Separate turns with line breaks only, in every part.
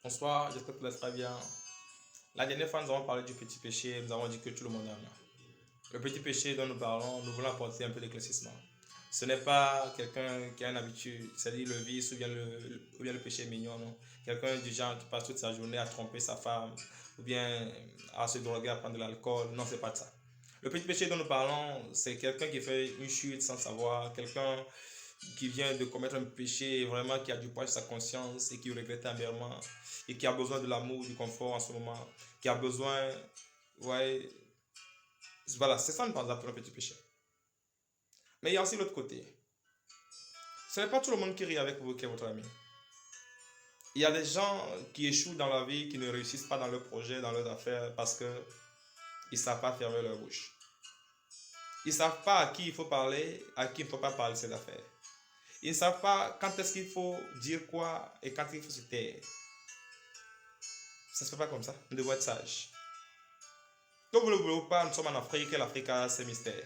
Bonsoir, j'espère que tout va très bien. La dernière fois, nous avons parlé du petit péché, nous avons dit que tout le monde en a. Le petit péché dont nous parlons, nous voulons apporter un peu d'éclaircissement. Ce n'est pas quelqu'un qui a une habitude, c'est-à-dire le vice ou bien le péché mignon, non. Quelqu'un du genre qui passe toute sa journée à tromper sa femme ou bien à se droguer, à prendre de l'alcool. Non, c'est pas de ça. Le petit péché dont nous parlons, c'est quelqu'un qui fait une chute sans savoir, quelqu'un qui vient de commettre un péché vraiment qui a du poids sur sa conscience et qui regrette amèrement et qui a besoin de l'amour, du confort en ce moment, qui a besoin, ouais, voilà, c'est ça nous parle d'un petit péché. Mais il y a aussi l'autre côté. Ce n'est pas tout le monde qui rit avec vous qui est votre ami. Il y a des gens qui échouent dans la vie, qui ne réussissent pas dans leurs projets, dans leurs affaires parce que ils ne savent pas fermer leur bouche. Ils ne savent pas à qui il faut parler, à qui il ne faut pas parler de ses affaires. Ils ne savent pas quand est-ce qu'il faut dire quoi et quand il faut se taire. Ça ne se fait pas comme ça. On doit être sage. Donc vous ne le voulez pas, nous sommes en Afrique et l'Afrique a ses mystères.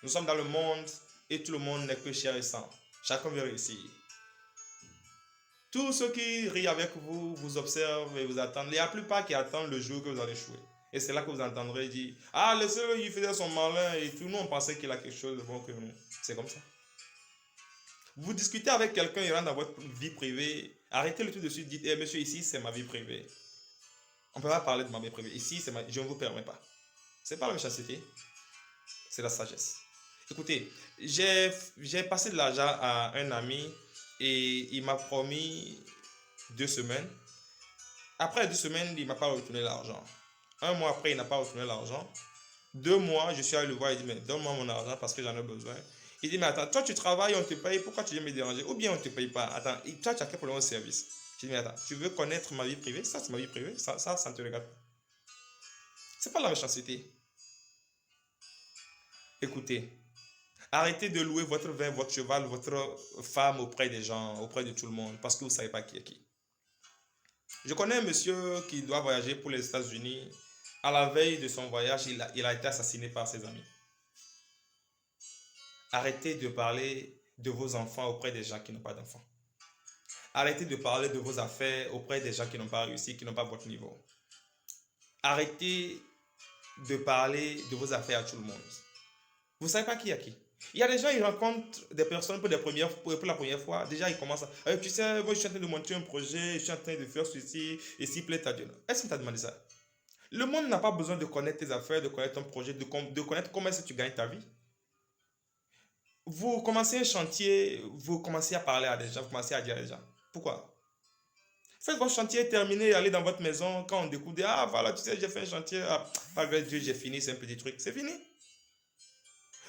Nous sommes dans le monde et tout le monde n'est que chair et sang. Chacun veut réussir. Tous ceux qui rient avec vous, vous observent et vous attendent. Il y a la plupart qui attendent le jour que vous allez échouer. Et c'est là que vous entendrez dire, ah, laissez-le, il faisait son malin et tout. Nous, on pensait qu'il a quelque chose de bon que nous. C'est comme ça. Vous discutez avec quelqu'un, il rentre dans votre vie privée. Arrêtez le tout de suite, dites, eh, monsieur, ici, c'est ma vie privée. On ne peut pas parler de ma vie privée. Ici, je ne vous permets pas. C'est pas la méchanceté, c'est la sagesse. Écoutez, j'ai passé de l'argent à un ami et il m'a promis 2 semaines. Après 2 semaines, il ne m'a pas retourné l'argent. Un mois après, il n'a pas retourné l'argent. 2 mois, je suis allé le voir et dit, mais donne-moi mon argent parce que j'en ai besoin. Il dit, mais attends, toi tu travailles, on te paye, pourquoi tu viens me déranger? Ou bien on ne te paye pas. Attends, toi tu as quel problème au service? Je dis, mais attends, tu veux connaître ma vie privée? Ça, c'est ma vie privée, ça ne te regarde pas. C'est pas la méchanceté. Écoutez, arrêtez de louer votre vin, votre cheval, votre femme auprès des gens, auprès de tout le monde, parce que vous ne savez pas qui est qui. Je connais un monsieur qui doit voyager pour les États-Unis. À la veille de son voyage, il a été assassiné par ses amis. Arrêtez de parler de vos enfants auprès des gens qui n'ont pas d'enfants. Arrêtez de parler de vos affaires auprès des gens qui n'ont pas réussi, qui n'ont pas votre niveau. Arrêtez de parler de vos affaires à tout le monde. Vous ne savez pas qui est qui. Il y a des gens, ils rencontrent des personnes pour la première fois. Déjà, ils commencent à, tu sais, moi, je suis en train de monter un projet, je suis en train de faire ceci, et s'il plaît à Dieu. Est-ce qu'on t'a demandé ça? Le monde n'a pas besoin de connaître tes affaires, de connaître ton projet, de connaître comment est-ce que tu gagnes ta vie. Vous commencez un chantier, vous commencez à parler à des gens, vous commencez à dire à des gens. Pourquoi? Faites votre chantier terminé, allez dans votre maison, quand on découvre, ah voilà, tu sais, j'ai fait un chantier, ah, par grâce de Dieu, j'ai fini, c'est un petit truc, c'est fini.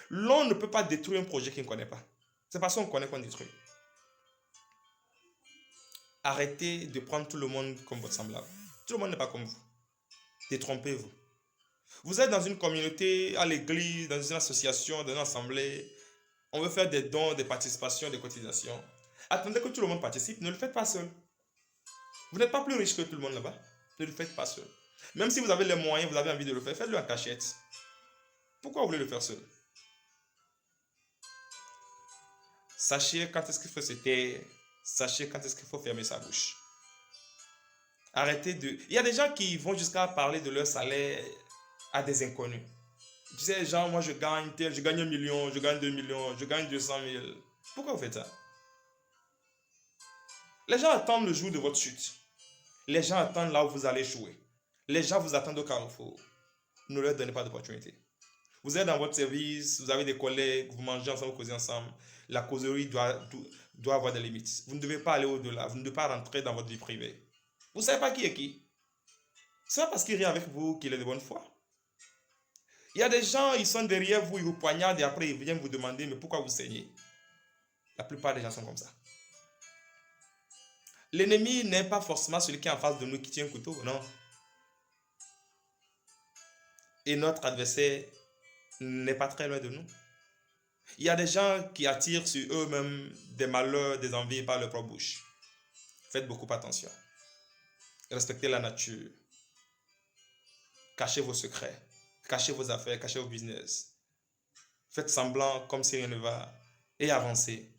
L'on ne peut pas détruire un projet qu'il ne connaît pas. C'est parce qu'on connaît qu'on détruit. Arrêtez de prendre tout le monde comme votre semblable. Tout le monde n'est pas comme vous. Détrompez-vous. Vous êtes dans une communauté, à l'église, dans une association, dans une assemblée. On veut faire des dons, des participations, des cotisations. Attendez que tout le monde participe. Ne le faites pas seul. Vous n'êtes pas plus riche que tout le monde là-bas. Ne le faites pas seul. Même si vous avez les moyens, vous avez envie de le faire, faites-le en cachette. Pourquoi vous voulez le faire seul? Sachez quand est-ce qu'il faut se taire. Sachez quand est-ce qu'il faut fermer sa bouche. Arrêtez de... Il y a des gens qui vont jusqu'à parler de leur salaire à des inconnus. Tu sais, genre, moi je gagne tel, je gagne 1 million, je gagne 2 millions, je gagne 200 000. Pourquoi vous faites ça? Les gens attendent le jour de votre chute. Les gens attendent là où vous allez jouer. Les gens vous attendent au carrefour. Ne leur donnez pas d'opportunité. Vous êtes dans votre service, vous avez des collègues, vous mangez ensemble, vous causez ensemble. La causerie doit avoir des limites. Vous ne devez pas aller au-delà. Vous ne devez pas rentrer dans votre vie privée. Vous ne savez pas qui est qui. C'est pas parce qu'il rit avec vous qu'il est de bonne foi. Il y a des gens, ils sont derrière vous, ils vous poignardent et après ils viennent vous demander mais pourquoi vous saignez. La plupart des gens sont comme ça. L'ennemi n'est pas forcément celui qui est en face de nous qui tient un couteau, non. Et notre adversaire n'est pas très loin de nous. Il y a des gens qui attirent sur eux-mêmes des malheurs, des envies par leur propre bouche. Faites beaucoup attention. Respectez la nature. Cachez vos secrets. Cachez vos affaires, cachez vos business. Faites semblant comme si rien ne va et avancez.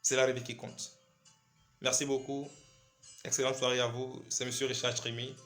C'est la vie qui compte. Merci beaucoup. Excellente soirée à vous. C'est M. Richard Trémy.